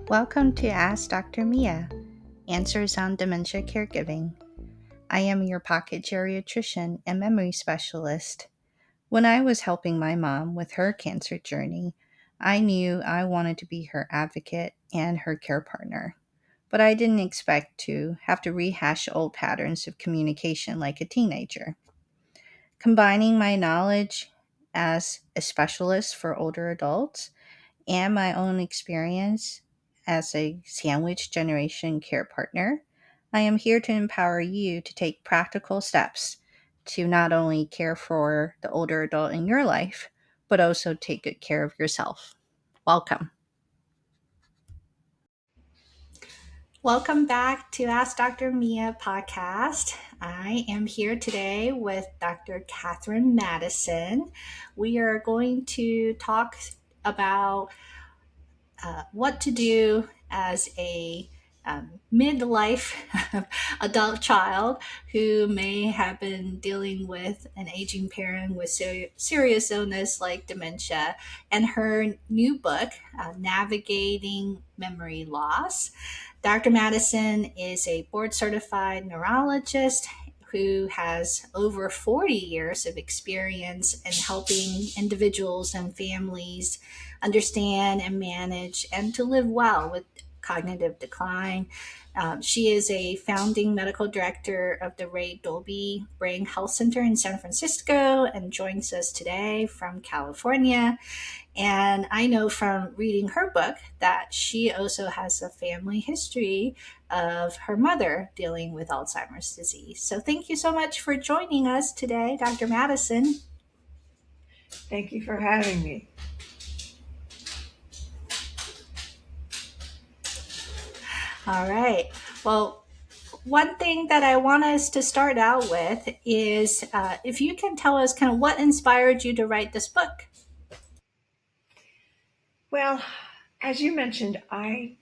Welcome to Ask Dr. Mia, Answers on Dementia Caregiving. I am your pocket geriatrician and memory specialist. When I was helping my mom with her cancer journey, I knew I wanted to be her advocate and her care partner. But I didn't expect to have to rehash old patterns of communication like a teenager. Combining my knowledge as a specialist for older adults and my own experience as a sandwich generation care partner, I am here to empower you to take practical steps to not only care for the older adult in your life, but also take good care of yourself. Welcome. Welcome back to Ask Dr. Mia podcast. I am here today with Dr. Catherine Madison. We are going to talk about what to do as a midlife adult child who may have been dealing with an aging parent with serious illness like dementia, and her new book, Navigating Memory Loss. Dr. Madison is a board certified neurologist who has over 40 years of experience in helping individuals and families understand and manage and to live well with cognitive decline. She is a founding medical director of the Ray Dolby Brain Health Center in San Francisco and joins us today from California. And I know from reading her book that she also has a family history of her mother dealing with Alzheimer's disease. So thank you so much for joining us today, Dr. Madison. Thank you for having me. All right. Well, one thing that I want us to start out with is if you can tell us kind of what inspired you to write this book. Well, as you mentioned, I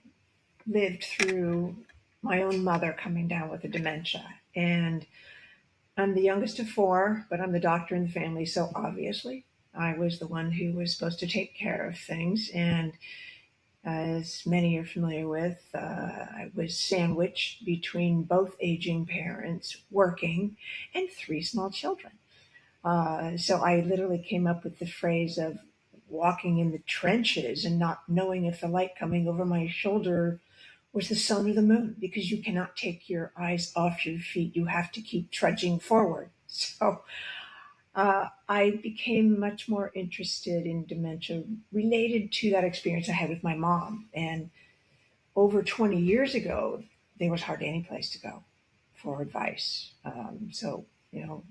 lived through my own mother coming down with a dementia. And I'm the youngest of four, but I'm the doctor in the family. So obviously, I was the one who was supposed to take care of things. And as many are familiar with, I was sandwiched between both aging parents working and three small children. So I literally came up with the phrase of walking in the trenches and not knowing if the light coming over my shoulder was the sun or the moon, because you cannot take your eyes off your feet. You have to keep trudging forward. So I became much more interested in dementia related to that experience I had with my mom. And over 20 years ago, there was hardly any place to go for advice. The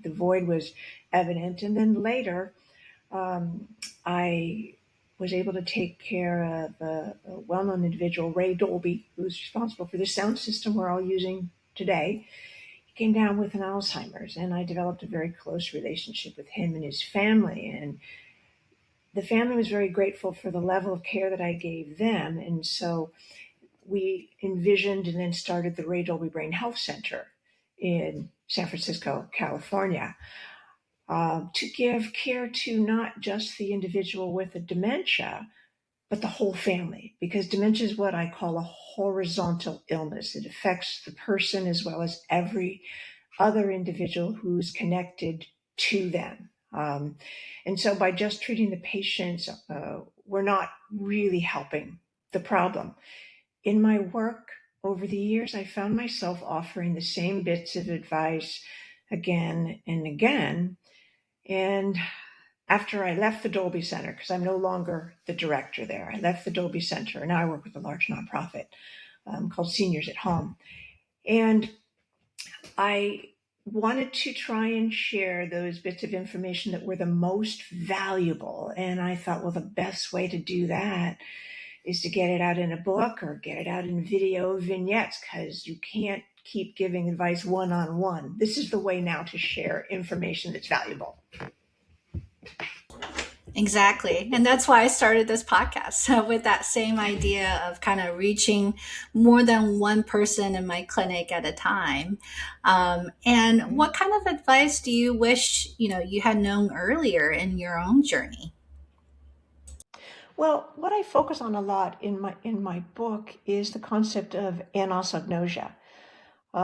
void was evident. And then later, I was able to take care of a well-known individual, Ray Dolby, who's responsible for the sound system we're all using today. He came down with an Alzheimer's, and I developed a very close relationship with him and his family. And the family was very grateful for the level of care that I gave them. And so we envisioned and then started the Ray Dolby Brain Health Center in San Francisco, California, to give care to not just the individual with a dementia, but the whole family, because dementia is what I call a horizontal illness. It affects the person as well as every other individual who's connected to them. And so by just treating the patients, we're not really helping the problem. In my work over the years, I found myself offering the same bits of advice again and again. And after I left the Dolby Center, because I'm no longer the director there, I left the Dolby Center, and now I work with a large nonprofit called Seniors at Home. And I wanted to try and share those bits of information that were the most valuable. And I thought, well, the best way to do that is to get it out in a book or get it out in video vignettes, because you can't keep giving advice one-on-one. This is the way now to share information that's valuable. Exactly. And that's why I started this podcast. So with that same idea of kind of reaching more than one person in my clinic at a time. And what kind of advice do you wish, you had known earlier in your own journey? Well, what I focus on a lot in my book is the concept of anosognosia.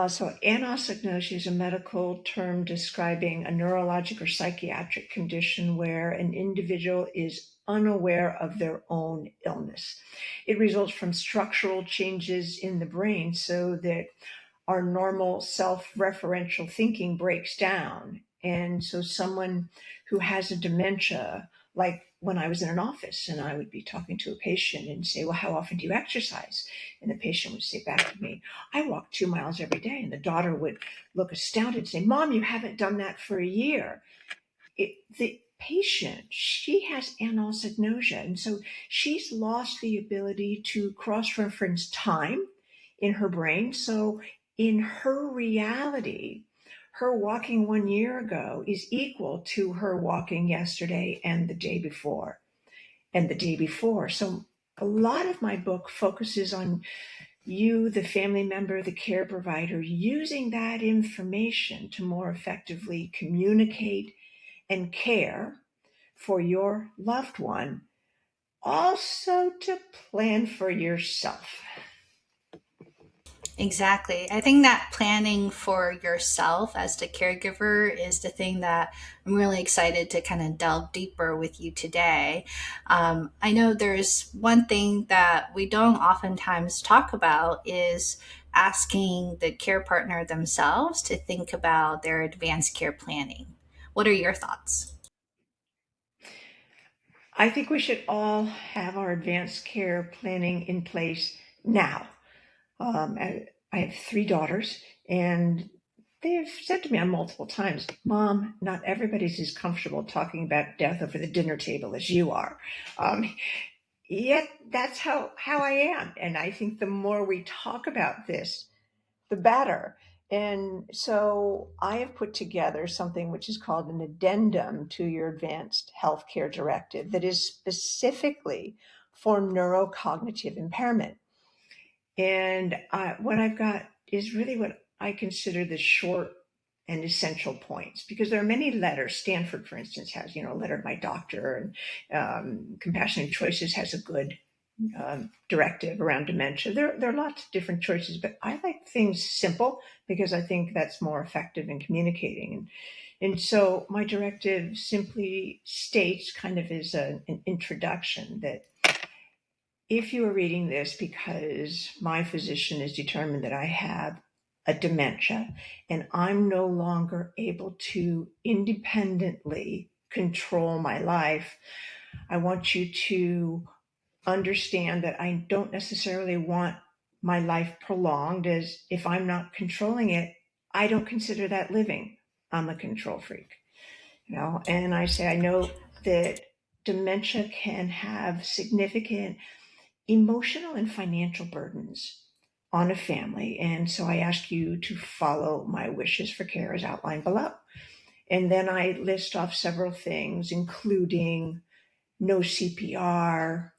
So anosognosia is a medical term describing a neurologic or psychiatric condition where an individual is unaware of their own illness. It results from structural changes in the brain so that our normal self-referential thinking breaks down. And so someone who has a dementia, like when I was in an office and I would be talking to a patient and say, well, how often do you exercise? And the patient would say back to me, I walk 2 miles every day. And the daughter would look astounded and say, Mom, you haven't done that for a year. The patient, she has anosognosia. And so she's lost the ability to cross-reference time in her brain. So in her reality, her walking 1 year ago is equal to her walking yesterday and the day before and the day before. So a lot of my book focuses on you, the family member, the care provider, using that information to more effectively communicate and care for your loved one, also to plan for yourself. Exactly. I think that planning for yourself as the caregiver is the thing that I'm really excited to kind of delve deeper with you today. I know there's one thing that we don't oftentimes talk about is asking the care partner themselves to think about their advanced care planning. What are your thoughts? I think we should all have our advanced care planning in place now. I have 3 daughters, and they have said to me on multiple times, Mom, not everybody's as comfortable talking about death over the dinner table as you are. Um, Yet that's how I am. And I think the more we talk about this, the better. And so I have put together something which is called an addendum to your advanced healthcare directive that is specifically for neurocognitive impairment. And what I've got is really what I consider the short and essential points, because there are many letters. Stanford, for instance, has, a letter to my doctor, and Compassionate Choices has a good directive around dementia. There are lots of different choices, but I like things simple because I think that's more effective in communicating. And so my directive simply states, kind of as an introduction, that if you are reading this because my physician has determined that I have a dementia and I'm no longer able to independently control my life, I want you to understand that I don't necessarily want my life prolonged, as if I'm not controlling it, I don't consider that living. I'm a control freak, and I say, I know that dementia can have significant emotional and financial burdens on a family. And so I ask you to follow my wishes for care as outlined below. And then I list off several things, including no CPR,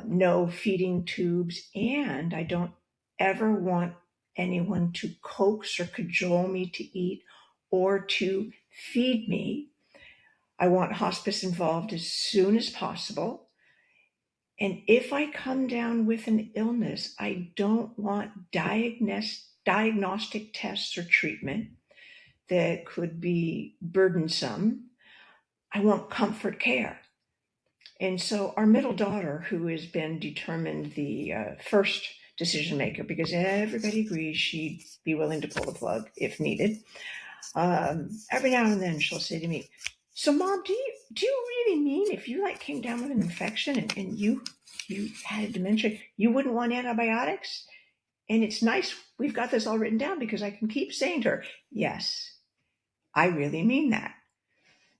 no feeding tubes, and I don't ever want anyone to coax or cajole me to eat or to feed me. I want hospice involved as soon as possible. And if I come down with an illness, I don't want diagnostic tests or treatment that could be burdensome. I want comfort care. And so our middle daughter, who has been determined the first decision maker, because everybody agrees she'd be willing to pull the plug if needed, every now and then she'll say to me, so Mom, do you really mean if you came down with an infection and you had dementia, you wouldn't want antibiotics? And it's nice we've got this all written down because I can keep saying to her, yes, I really mean that.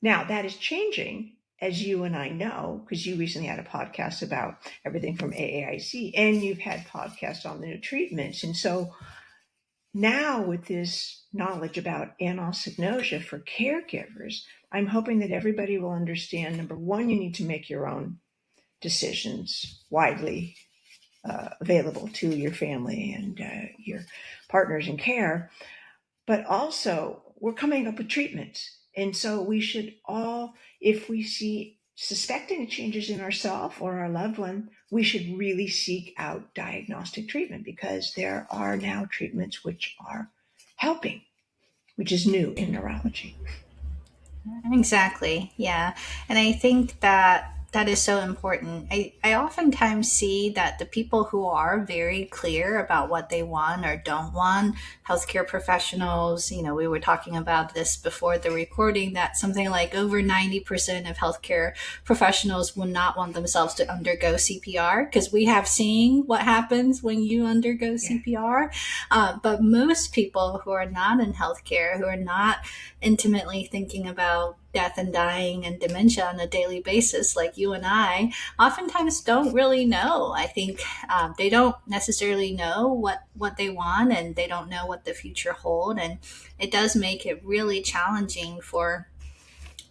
Now that is changing, as you and I know, because you recently had a podcast about everything from AAIC, and you've had podcasts on the new treatments. And so now, with this knowledge about anosognosia for caregivers, I'm hoping that everybody will understand, number one, you need to make your own decisions widely available to your family and your partners in care. But also, we're coming up with treatments. And so we should all, if we see suspecting changes in ourselves or our loved one, we should really seek out diagnostic treatment, because there are now treatments which are helping, which is new in neurology. Exactly. Yeah. And I think that that is so important. I oftentimes see that the people who are very clear about what they want or don't want, healthcare professionals, we were talking about this before the recording, that something like over 90% of healthcare professionals will not want themselves to undergo CPR, because we have seen what happens when you undergo Yeah. CPR. But most people who are not in healthcare, who are not intimately thinking about death and dying and dementia on a daily basis, like you and I, oftentimes don't really know. I think they don't necessarily know what they want, and they don't know what the future hold. And it does make it really challenging for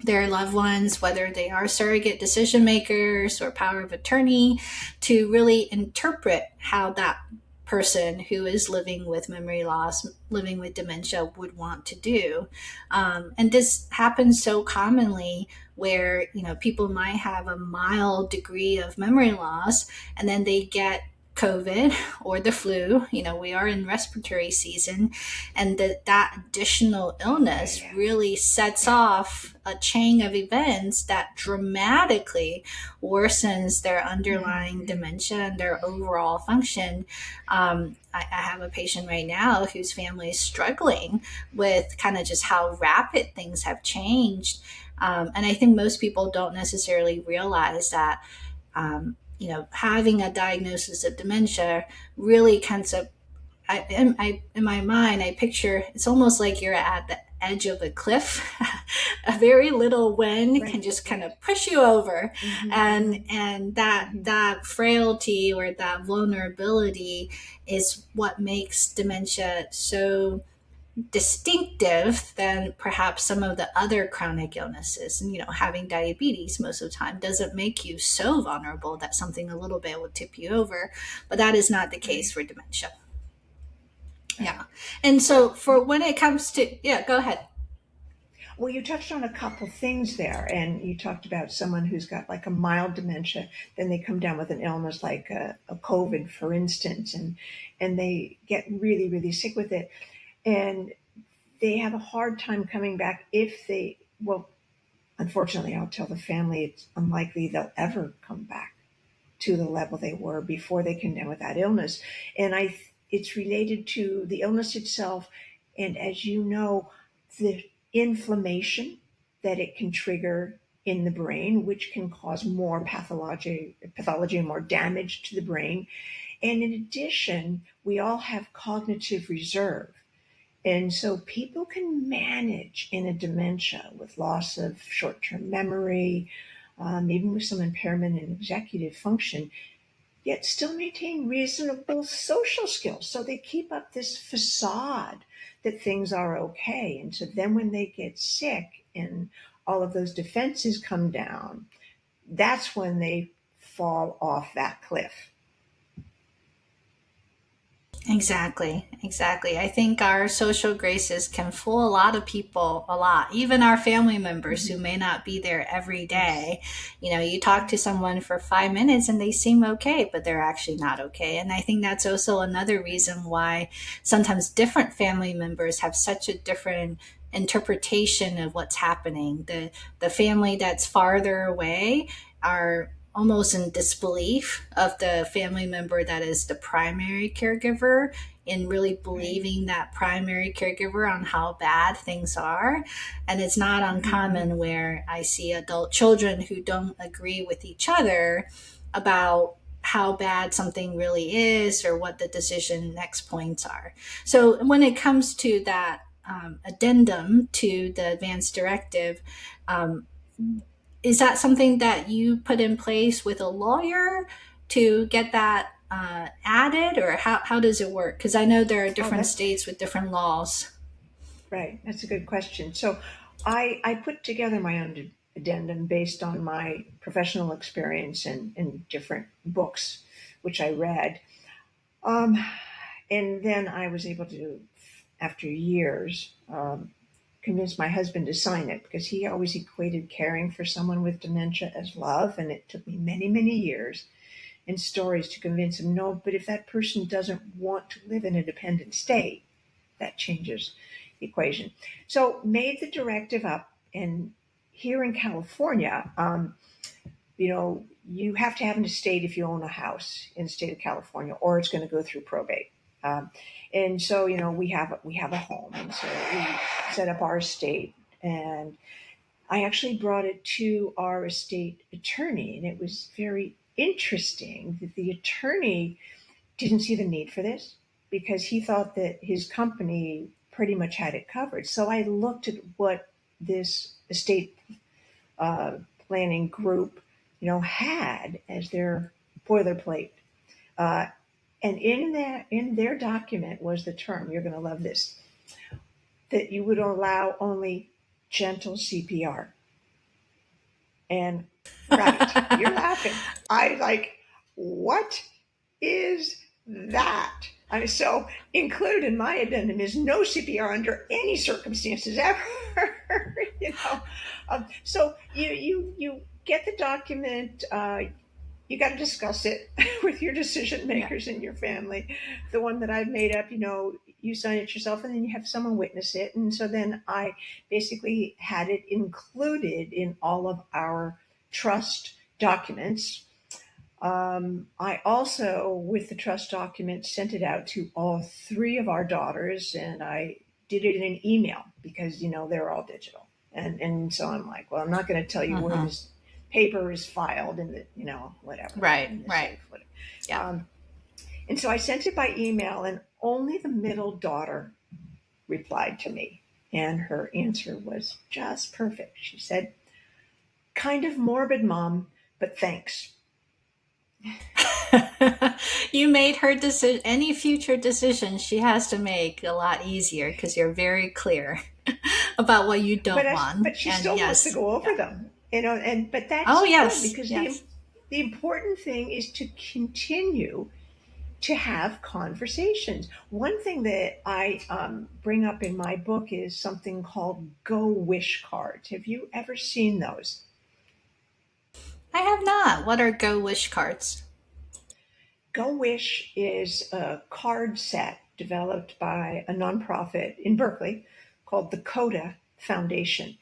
their loved ones, whether they are surrogate decision makers or power of attorney, to really interpret how that person who is living with memory loss, living with dementia, would want to do. And this happens so commonly where, people might have a mild degree of memory loss, and then they get COVID or the flu. We are in respiratory season, and that additional illness Yeah. really sets off a chain of events that dramatically worsens their underlying Mm-hmm. dementia and their overall function. I have a patient right now whose family is struggling with kind of just how rapid things have changed. And I think most people don't necessarily realize that, having a diagnosis of dementia really kind of, in my mind, I picture it's almost like you're at the edge of a cliff. A very little wind can Right, just kind right. of push you over, Mm-hmm, and mm-hmm, mm-hmm. that frailty or that vulnerability is what makes dementia so distinctive than perhaps some of the other chronic illnesses. And having diabetes most of the time doesn't make you so vulnerable that something a little bit would tip you over, but that is not the case Right, for dementia. right. Yeah. And So, so for when it comes to, yeah, go ahead. well, you touched on a couple things there, and you talked about someone who's got like a mild dementia, then they come down with an illness like a COVID, for instance, and they get really, really sick with it, and they have a hard time coming back if they, well, unfortunately, I'll tell the family it's unlikely they'll ever come back to the level they were before they came down with that illness. And it's related to the illness itself. And as you know, the inflammation that it can trigger in the brain, which can cause more pathology and more damage to the brain. And in addition, we all have cognitive reserve. And so people can manage in a dementia with loss of short term memory, even with some impairment in executive function, yet still maintain reasonable social skills. So they keep up this facade that things are okay. And so then when they get sick and all of those defenses come down, that's when they fall off that cliff. Exactly, exactly. I think our social graces can fool a lot of people a lot, even our family members who Mm-hmm. may not be there every Yes. day. You talk to someone for 5 minutes and they seem okay, but they're actually not okay. And I think that's also another reason why sometimes different family members have such a different interpretation of what's happening. The family that's farther away are almost in disbelief of the family member that is the primary caregiver, in really Right. believing that primary caregiver on how bad things are. And it's not Mm-hmm. uncommon where I see adult children who don't agree with each other about how bad something really is or what the decision next points are. So when it comes to that addendum to the advanced directive, um, is that something that you put in place with a lawyer to get that added, or how does it work? Because I know there are Oh, different states with different laws. right. That's a good question. So I put together my own addendum based on my professional experience and different books, which I read. Um, and then I was able to, after years, convince my husband to sign it because he always equated caring for someone with dementia as love. And it took me many, many years and stories to convince him, no, but if that person doesn't want to live in a dependent state, that changes the equation. So made the directive up. And here in California, you have to have an estate if you own a house in the state of California, or it's going to go through probate. And so, we have a home, and so we set up our estate. And I actually brought it to our estate attorney, and it was very interesting that the attorney didn't see the need for this because he thought that his company pretty much had it covered. So I looked at what this estate planning group, had as their boilerplate. And in their document was the term, you're going to love this, that you would allow only gentle CPR. And right, you're laughing. I was like, what is that? So included in my addendum is no CPR under any circumstances ever. So you get the document. You got to discuss it with your decision makers in your family. The one that I've made up, you sign it yourself and then you have someone witness it. And so then I basically had it included in all of our trust documents. I also, with the trust document, sent it out to all 3 of our daughters, and I did it in an email because, they're all digital. And so I'm like, well, I'm not going to tell you where this paper is filed in the, whatever. Right. Safe, whatever. Yeah. And so I sent it by email, and only the middle daughter replied to me. And her answer was just perfect. She said, kind of morbid, Mom, but thanks. You made her decision. Any future decisions she has to make a lot easier because you're very clear about what you don't want. But she still wants to go over them, but that's good because the important thing is to continue to have conversations. One thing that I bring up in my book is something called Go Wish cards. Have you ever seen those? I have not. What are Go Wish cards? Go Wish is a card set developed by a nonprofit in Berkeley called the CODA Foundation.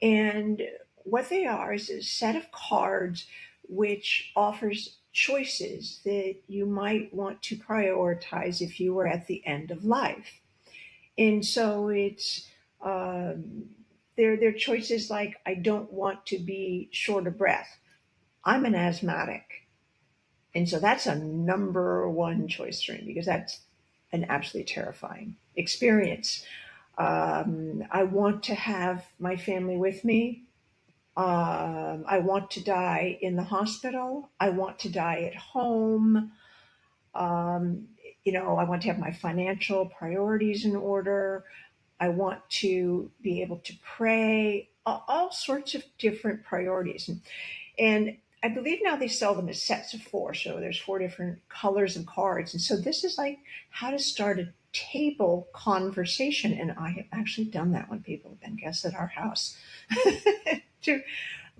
And what they are is a set of cards which offers choices that you might want to prioritize if you were at the end of life. And so it's they're choices like, I don't want to be short of breath. I'm an asthmatic. And so that's a number 1 choice for me because that's an absolutely terrifying experience. I want to have my family with me. I want to die in the hospital. I want to die at home. I want to have my financial priorities in order. I want to be able to pray, all sorts of different priorities. And I believe now they sell them as sets of 4. So there's 4 different colors of cards. And so this is like how to start a table conversation. And I have actually done that when people have been guests at our house. To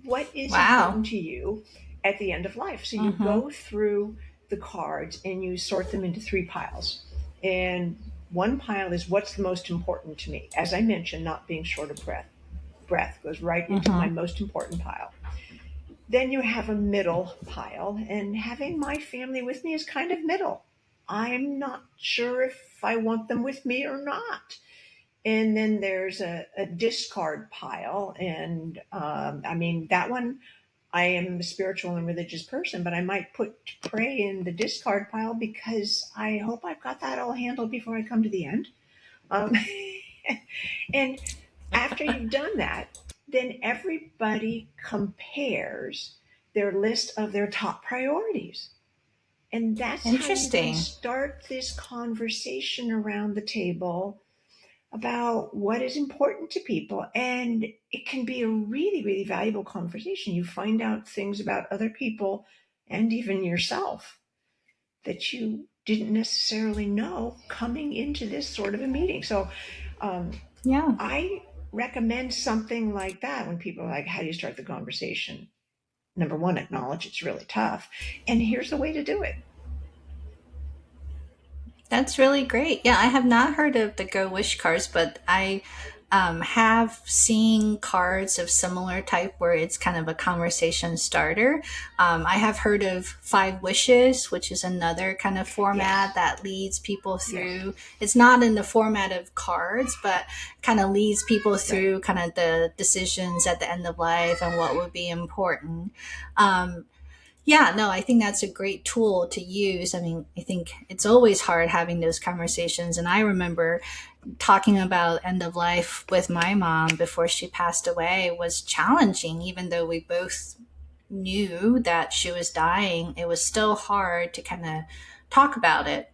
what is important to you at the end of life. So you go through the cards and you sort them into 3 piles. And one pile is what's the most important to me. As I mentioned, not being short of breath goes right into my most important pile. Then you have a middle pile, and having my family with me is kind of middle. I'm not sure if I want them with me or not. And then there's a discard pile. And that one, I am a spiritual and religious person, but I might pray in the discard pile because I hope I've got that all handled before I come to the end. And after you've done that, then everybody compares their list of their top priorities. And that's how you can start this conversation around the table about what is important to people. And it can be a really, really valuable conversation. You find out things about other people and even yourself that you didn't necessarily know coming into this sort of a meeting. So I recommend something like that when people are like, how do you start the conversation? Number one, acknowledge it's really tough. And here's the way to do it. That's really great. Yeah, I have not heard of the Go Wish cards, but I have seen cards of similar type where it's kind of a conversation starter. I have heard of Five Wishes, which is another kind of format Yes. that leads people Yes. through. It's not in the format of cards, but kind of leads people Right. through kind of the decisions at the end of life and what would be important. Um, yeah, no, I think that's a great tool to use. I mean, I think it's always hard having those conversations. And I remember talking about end of life with my mom before she passed away was challenging, even though we both knew that she was dying. It was still hard to kind of talk about it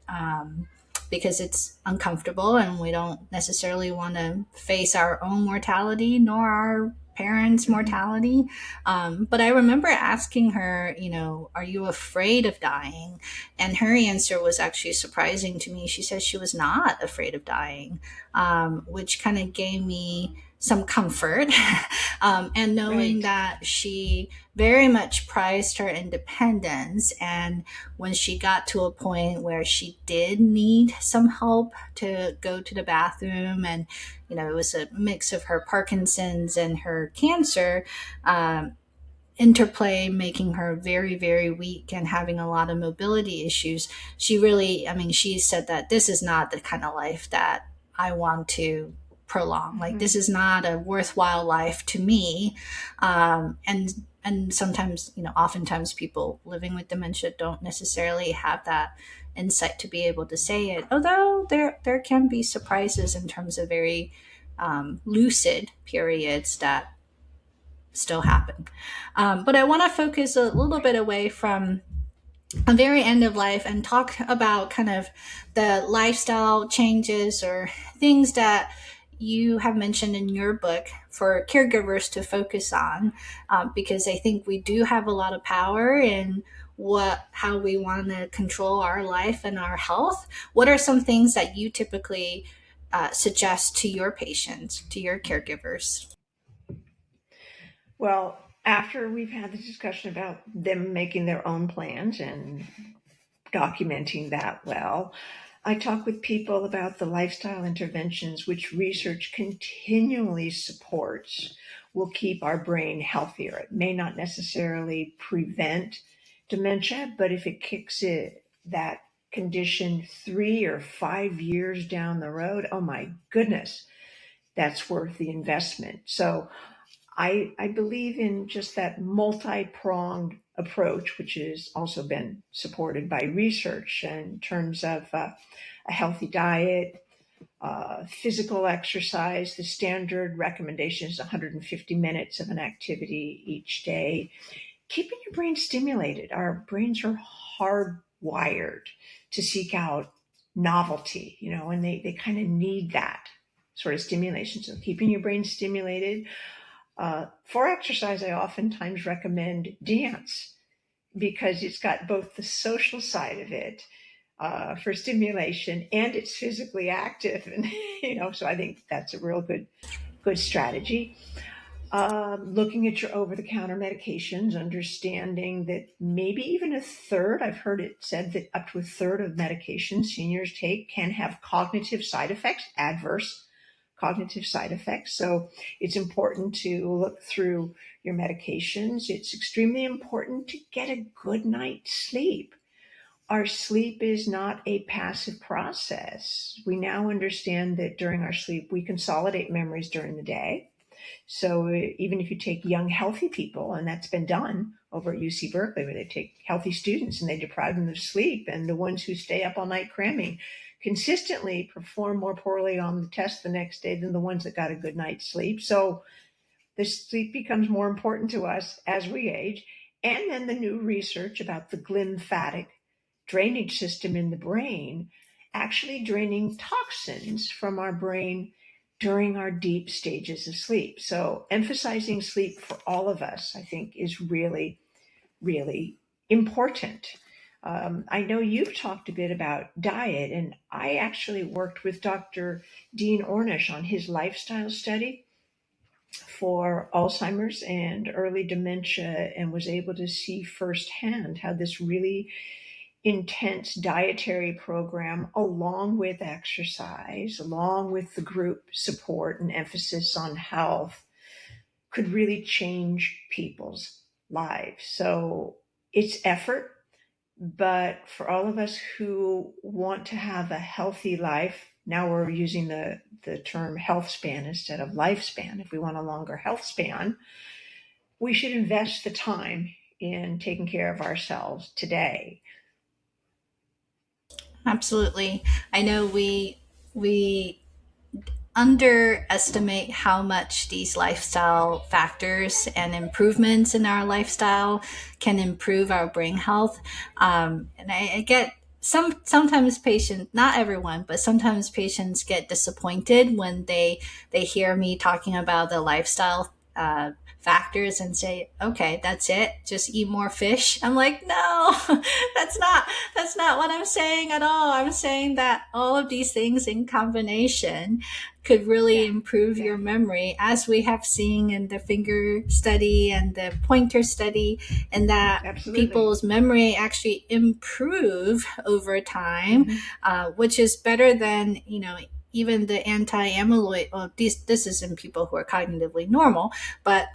because it's uncomfortable and we don't necessarily want to face our own mortality nor our parents' Mm-hmm. mortality. But I remember asking her, are you afraid of dying? And her answer was actually surprising to me. She said she was not afraid of dying, which kind of gave me some comfort. And knowing Right. that she very much prized her independence. And when she got to a point where she did need some help to go to the bathroom, and, it was a mix of her Parkinson's and her cancer, interplay making her very, very weak and having a lot of mobility issues. She really, I mean, she said that this is not the kind of life that I want to prolong. Like, Mm-hmm. this is not a worthwhile life to me. And sometimes, oftentimes people living with dementia don't necessarily have that insight to be able to say it. Although there can be surprises in terms of very lucid periods that still happen. But I want to focus a little bit away from a very end of life and talk about kind of the lifestyle changes or things that you have mentioned in your book for caregivers to focus on, because I think we do have a lot of power in how we want to control our life and our health. What are some things that you typically suggest to your patients, to your caregivers? Well, after we've had the discussion about them making their own plans and documenting that well, I talk with people about the lifestyle interventions which research continually supports will keep our brain healthier. It may not necessarily prevent dementia, but if it kicks that condition 3 or 5 years down the road, oh my goodness, that's worth the investment. So I believe in just that multi-pronged approach, which has also been supported by research in terms of a healthy diet, physical exercise. The standard recommendation is 150 minutes of an activity each day. Keeping your brain stimulated. Our brains are hardwired to seek out novelty, and they kind of need that sort of stimulation. So keeping your brain stimulated, for exercise, I oftentimes recommend dance because it's got both the social side of it for stimulation and it's physically active, and so I think that's a real good strategy. Looking at your over-the-counter medications, understanding that maybe even a third, I've heard it said that up to a third of medications seniors take can have cognitive side effects, adverse cognitive side effects. So it's important to look through your medications. It's extremely important to get a good night's sleep. Our sleep is not a passive process. We now understand that during our sleep, we consolidate memories during the day. So even if you take young, healthy people, and that's been done over at UC Berkeley, where they take healthy students and they deprive them of sleep, and the ones who stay up all night cramming consistently perform more poorly on the test the next day than the ones that got a good night's sleep. So the sleep becomes more important to us as we age. And then the new research about the glymphatic drainage system in the brain actually draining toxins from our brain during our deep stages of sleep. So emphasizing sleep for all of us, I think, is really, really important. I know you've talked a bit about diet, and I actually worked with Dr. Dean Ornish on his lifestyle study. for Alzheimer's and early dementia and was able to see firsthand how this really intense dietary program, along with exercise, along with the group support and emphasis on health, could really change people's lives. So it's effort, but for all of us who want to have a healthy life, now we're using the term health span instead of lifespan. If we want a longer health span, we should invest the time in taking care of ourselves today. Absolutely. I know we underestimate how much these lifestyle factors and improvements in our lifestyle can improve our brain health. And I get sometimes patients, not everyone, but sometimes patients get disappointed when they hear me talking about the lifestyle factors and say, okay, that's it, just eat more fish. I'm like, no, that's not what I'm saying at all. I'm saying that all of these things in combination could really Yeah, improve your exactly. memory, as we have seen in the finger study and the pointer study, and that Absolutely. people's memory actually improve over time, Mm-hmm. which is better than, even the anti-amyloid. Well, this is in people who are cognitively normal, but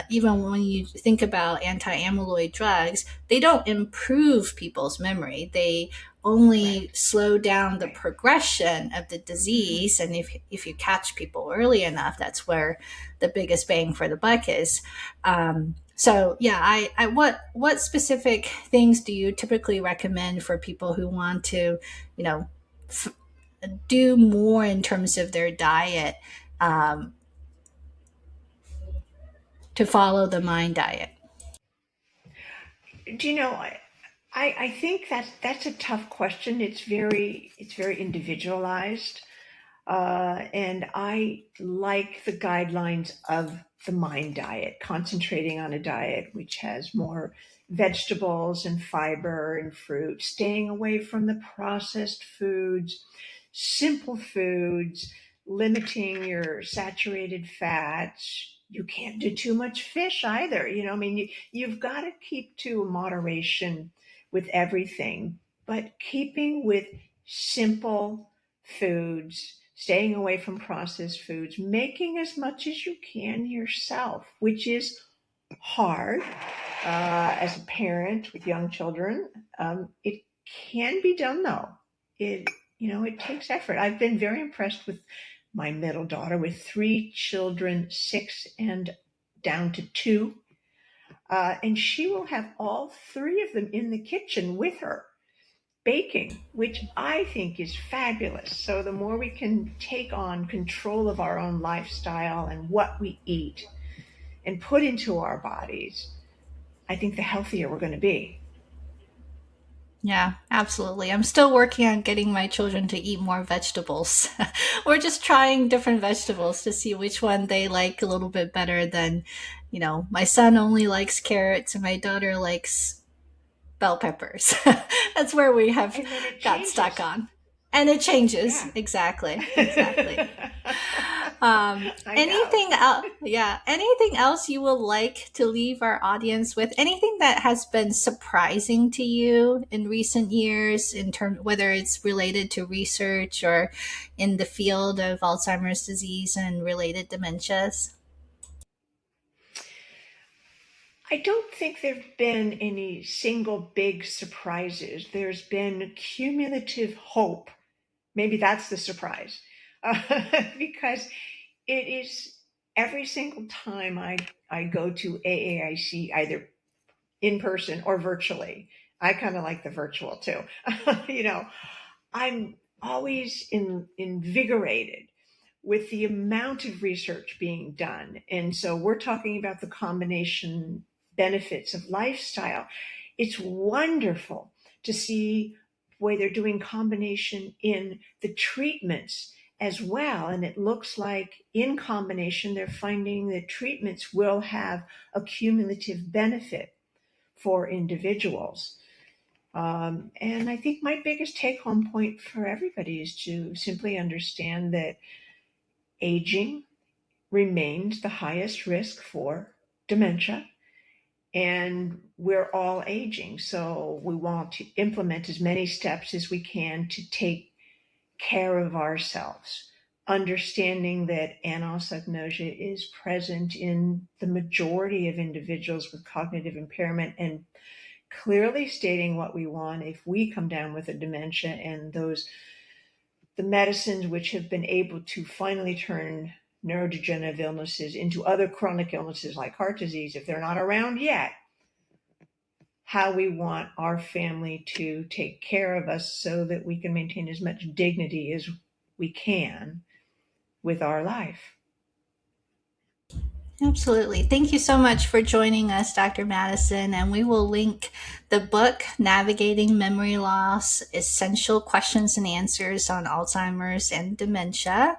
even when you think about anti-amyloid drugs, they don't improve people's memory. They only Correct. slow down the Right. progression of the Mm-hmm. disease. And if you catch people early enough, that's where the biggest bang for the buck is. So yeah, what specific things do you typically recommend for people who want to, you know, f- do more in terms of their diet, um, to follow the mind diet? Do you know, I think that's a tough question. It's very individualized. And I like the guidelines of the mind diet, concentrating on a diet which has more vegetables and fiber and fruit, staying away from the processed foods, simple foods, limiting your saturated fats. You can't do too much fish either. I mean, you've got to keep to moderation with everything, but keeping with simple foods, staying away from processed foods, making as much as you can yourself, which is hard as a parent with young children. It can be done though. It takes effort. I've been very impressed with my middle daughter with three children, 6 and down to 2. And she will have all three of them in the kitchen with her baking, which I think is fabulous. So the more we can take on control of our own lifestyle and what we eat and put into our bodies, I think the healthier we're going to be. Yeah, absolutely. I'm still working on getting my children to eat more vegetables. We're just trying different vegetables to see which one they like a little bit better than, my son only likes carrots and my daughter likes bell peppers. That's where we have And then it got stuck changes. on. And it changes. Yeah. Exactly. Exactly. I know. Anything else? Yeah. Anything else you would like to leave our audience with? Anything that has been surprising to you in recent years, in terms whether it's related to research or in the field of Alzheimer's disease and related dementias? I don't think there have been any single big surprises. There's been cumulative hope. Maybe that's the surprise. Because it is every single time I go to AAIC, either in person or virtually. I kind of like the virtual too. you know, I'm always invigorated with the amount of research being done. And so we're talking about the combination benefits of lifestyle. It's wonderful to see where they're doing combination in the treatments as well. And it looks like in combination, they're finding that treatments will have a cumulative benefit for individuals. And I think my biggest take home point for everybody is to simply understand that aging remains the highest risk for dementia. And we're all aging, so we want to implement as many steps as we can to take care of ourselves, understanding that anosognosia is present in the majority of individuals with cognitive impairment, and clearly stating what we want if we come down with a dementia, and the medicines which have been able to finally turn neurodegenerative illnesses into other chronic illnesses like heart disease, if they're not around yet, how we want our family to take care of us so that we can maintain as much dignity as we can with our life. Absolutely. Thank you so much for joining us, Dr. Madison. And we will link the book, Navigating Memory Loss, Essential Questions and Answers on Alzheimer's and Dementia,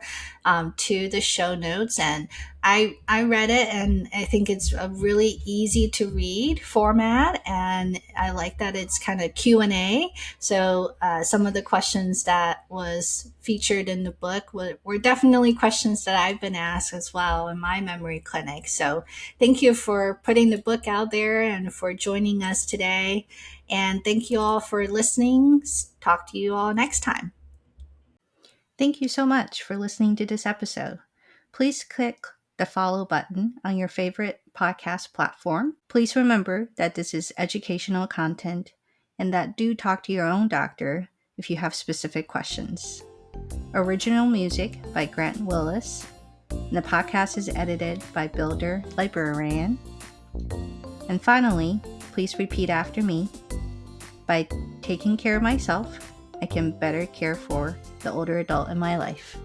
to the show notes. And I read it, and I think it's a really easy to read format. And I like that it's kind of Q&A. So some of the questions that was featured in the book were definitely questions that I've been asked as well in my memory clinic. So thank you for putting the book out there and for joining us today. And thank you all for listening. Talk to you all next time. Thank you so much for listening to this episode. Please click the follow button on your favorite podcast platform. Please remember that this is educational content and that do talk to your own doctor if you have specific questions. Original music by Grant Willis. And the podcast is edited by Builder Librarian. And finally, please repeat after me. By taking care of myself, I can better care for the older adult in my life.